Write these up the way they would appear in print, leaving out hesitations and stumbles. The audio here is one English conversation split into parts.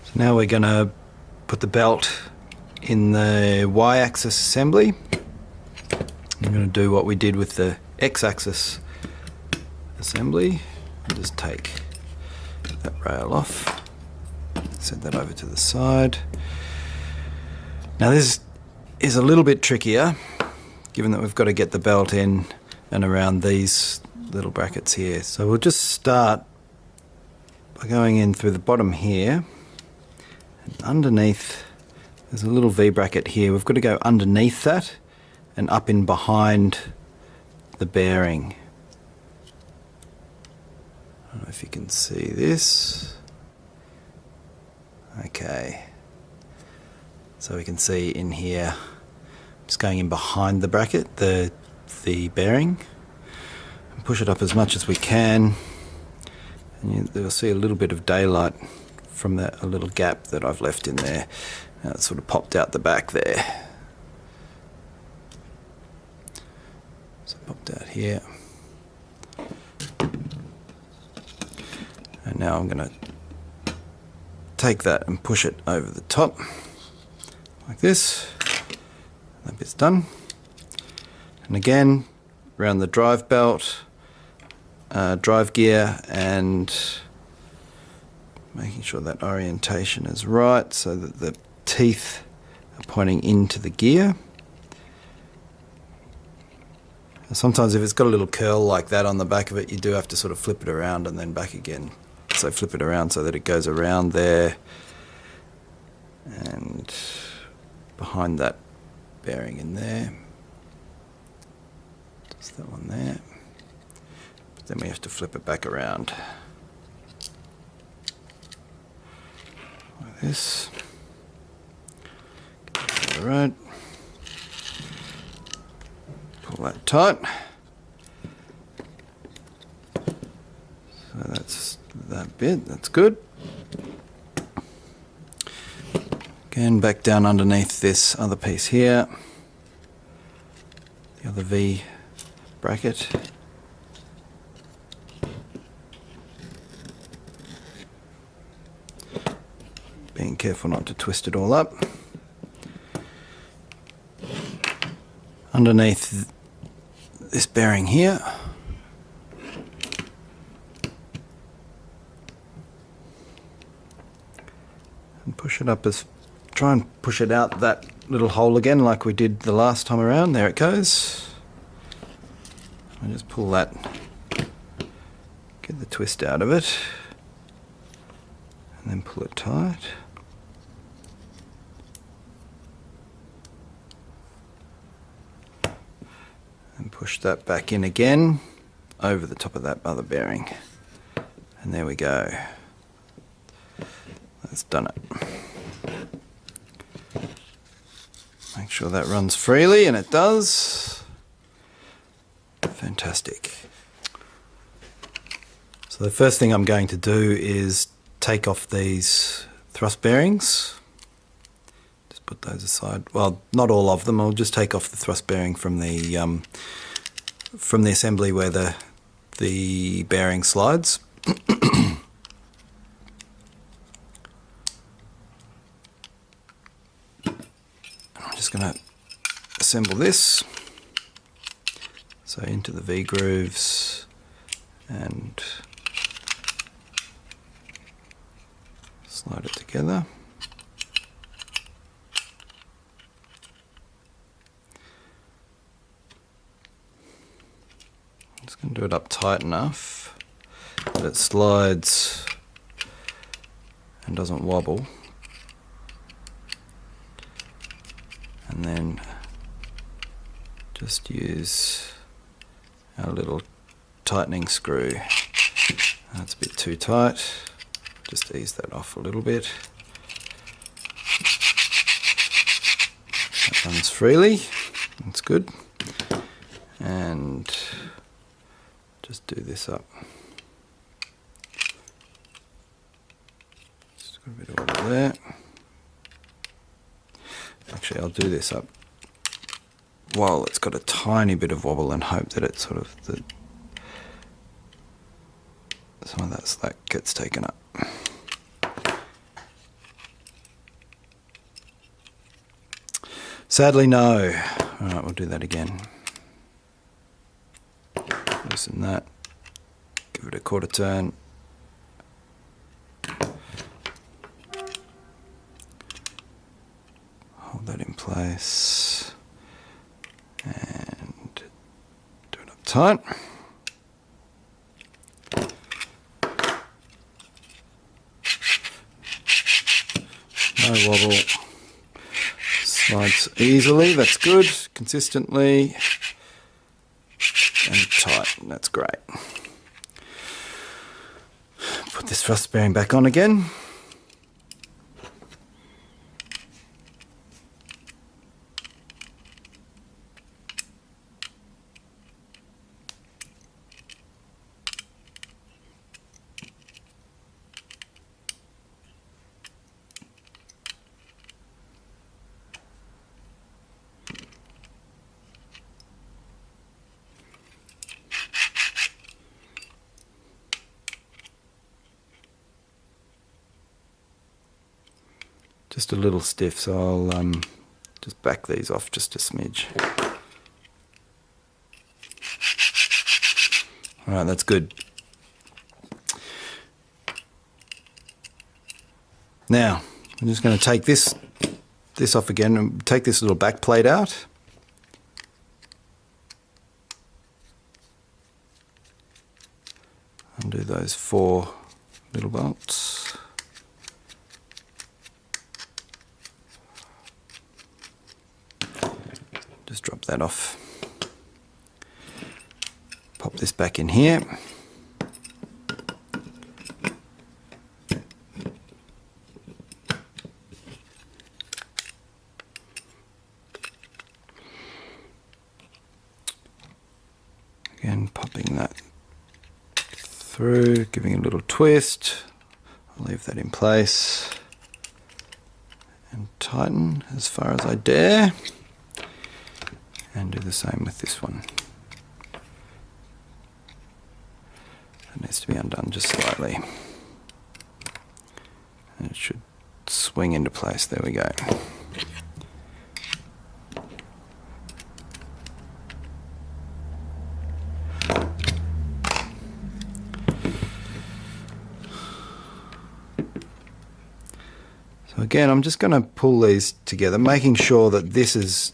So now we're going to put the belt in the Y-axis assembly. I'm going to do what we did with the X-axis assembly. Just take that rail off, set that over to the side. Now this is a little bit trickier, given that we've got to get the belt in and around these little brackets here. So we'll just start by going in through the bottom here, and underneath there's a little V bracket here. We've got to go underneath that and up in behind the bearing. I don't know if you can see this. Okay, so we can see in here, just going in behind the bracket, the bearing, and push it up as much as we can, and you'll see a little bit of daylight from that, a little gap that I've left in there. Now it's sort of popped out the back there. So popped out here. And now I'm going to take that and push it over the top, like this. That bit's done. And again, around the drive belt, drive gear, and making sure that orientation is right so that the teeth are pointing into the gear. Sometimes if it's got a little curl like that on the back of it, you do have to sort of flip it around and then back again. So flip it around so that it goes around there and behind that bearing in there. Just that one there. But then we have to flip it back around. Like this. All right. Pull that tight. So that's that bit, that's good. Again, back down underneath this other piece here, the other V bracket. Being careful not to twist it all up. Underneath this bearing here, and push it up try and push it out that little hole again like we did the last time around. There it goes. And just pull that, get the twist out of it, and then pull it tight. And push that back in again over the top of that other bearing. And there we go. That's done it. Make sure that runs freely, and it does. Fantastic. So the first thing I'm going to do is take off these thrust bearings. Just put those aside. Well, not all of them. I'll just take off the thrust bearing from the assembly where the bearing slides. I'm just going to assemble this. So into the V grooves and slide it together. I'm just going to do it up tight enough that it slides and doesn't wobble. And then just use our little tightening screw. That's a bit too tight. Just ease that off a little bit. That runs freely. That's good. And just do this up. Just got a bit of wobble there. Actually, I'll do this up while it's got a tiny bit of wobble and hope that it's sort of some of that slack gets taken up. Sadly, no. All right, we'll do that again. Loosen that. Give it a quarter turn. Hold that in place. And do it up tight. No wobble. Slides easily, that's good. Consistently. And tight, that's great. Put this thrust bearing back on again. Just a little stiff, so I'll just back these off just a smidge. Alright, that's good. Now, I'm just going to take this off again and take this little back plate out. Undo those 4 little bolts. Just drop that off. Pop this back in here. Again, popping that through, giving it a little twist. I'll leave that in place and tighten as far as I dare. And do the same with this one. It needs to be undone just slightly. And it should swing into place. There we go. So again, I'm just going to pull these together, making sure that this is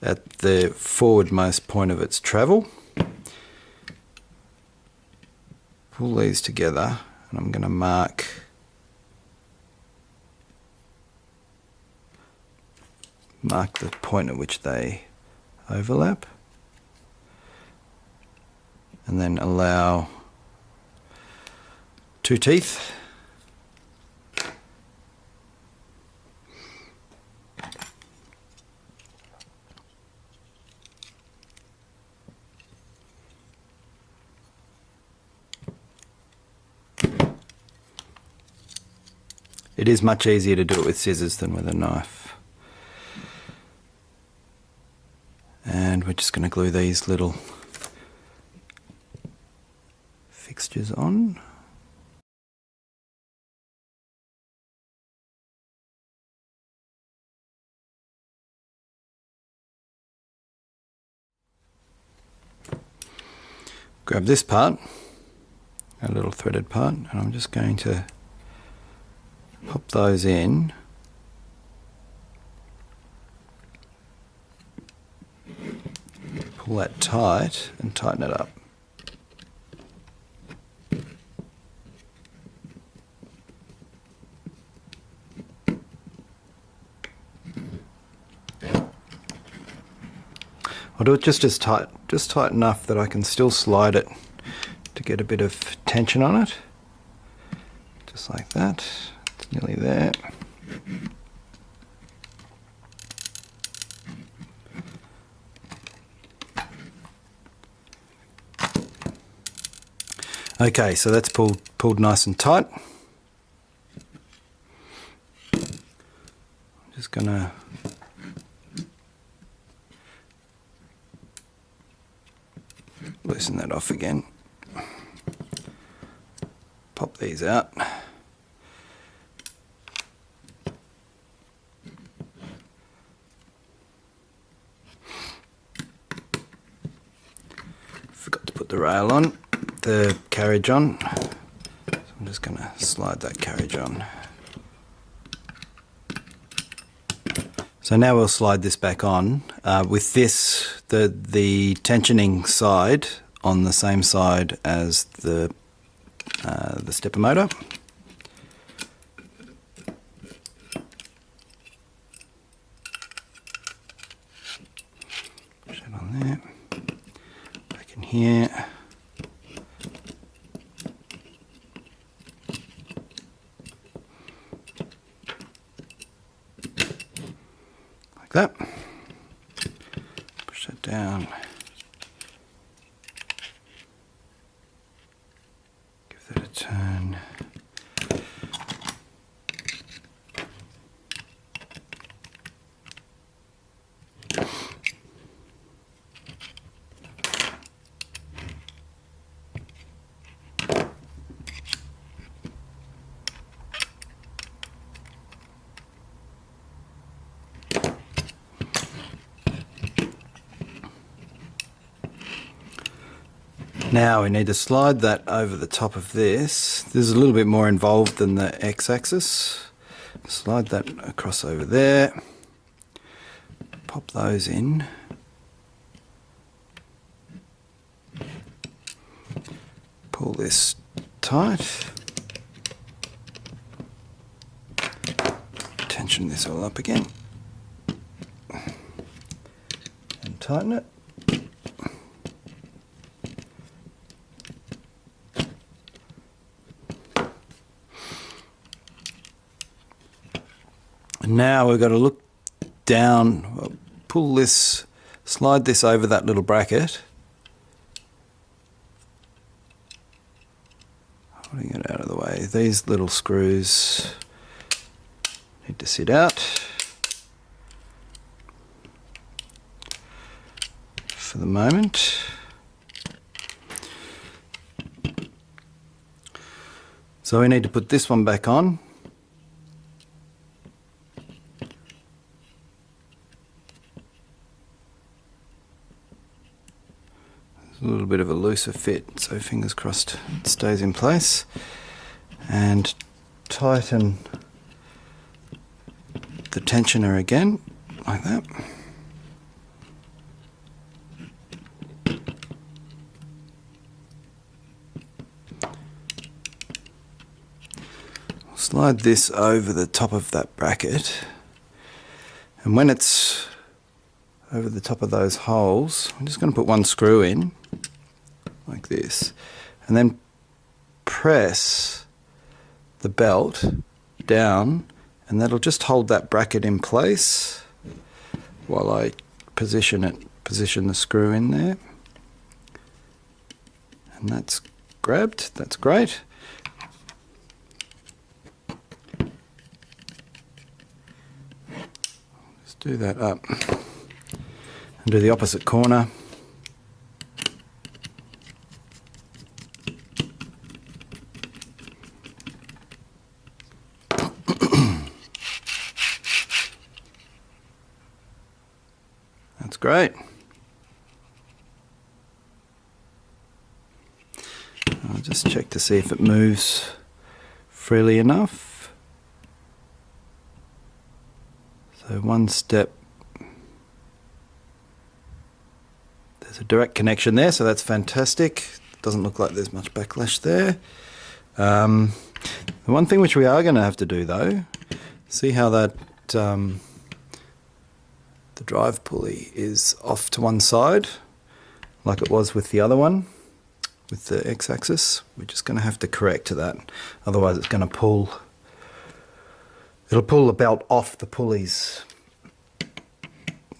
at the forwardmost point of its travel. Pull these together and I'm going to mark the point at which they overlap, and then allow 2 teeth. It is much easier to do it with scissors than with a knife. And we're just going to glue these little fixtures on. Grab this part, a little threaded part, and I'm just going to pop those in. Pull that tight and tighten it up. I'll do it just tight enough that I can still slide it to get a bit of tension on it. Just like that. It's nearly there. Okay, so that's pulled nice and tight. I'm just gonna loosen that off again. Pop these out. the rail on, the carriage on. So I'm just going to slide that carriage on. So now we'll slide this back on with this, the tensioning side on the same side as the stepper motor. Push it on there, back in here. That. Push that down. Give that a turn. Now we need to slide that over the top of this. This is a little bit more involved than the x-axis. Slide that across over there. Pop those in. Pull this tight. Tension this all up again. And tighten it. And now we've got to look down, pull this, slide this over that little bracket. Holding it out of the way. These little screws need to sit out for the moment. So we need to put this one back on. A little bit of a looser fit, so fingers crossed it stays in place. And tighten the tensioner again, like that. Slide this over the top of that bracket, and when it's over the top of those holes, I'm just going to put one screw in, like this, and then press the belt down, and that'll just hold that bracket in place while I position the screw in there. And that's grabbed, that's great. Let's do that up. And do the opposite corner. That's great. I'll just check to see if it moves freely enough. So one step. There's a direct connection there, so that's fantastic. Doesn't look like there's much backlash there. The one thing which we are going to have to do though, see how that the drive pulley is off to one side, like it was with the other one, with the x-axis. We're just going to have to correct to that, otherwise it's going to pull. It'll pull the belt off the pulleys.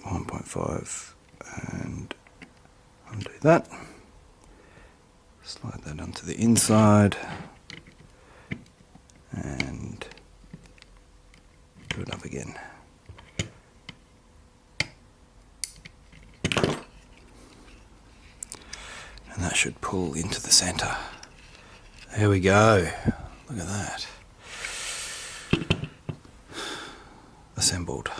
1.5 and undo that. Slide that onto the inside and do it up again. And that should pull into the centre. There we go. Look at that. Assembled.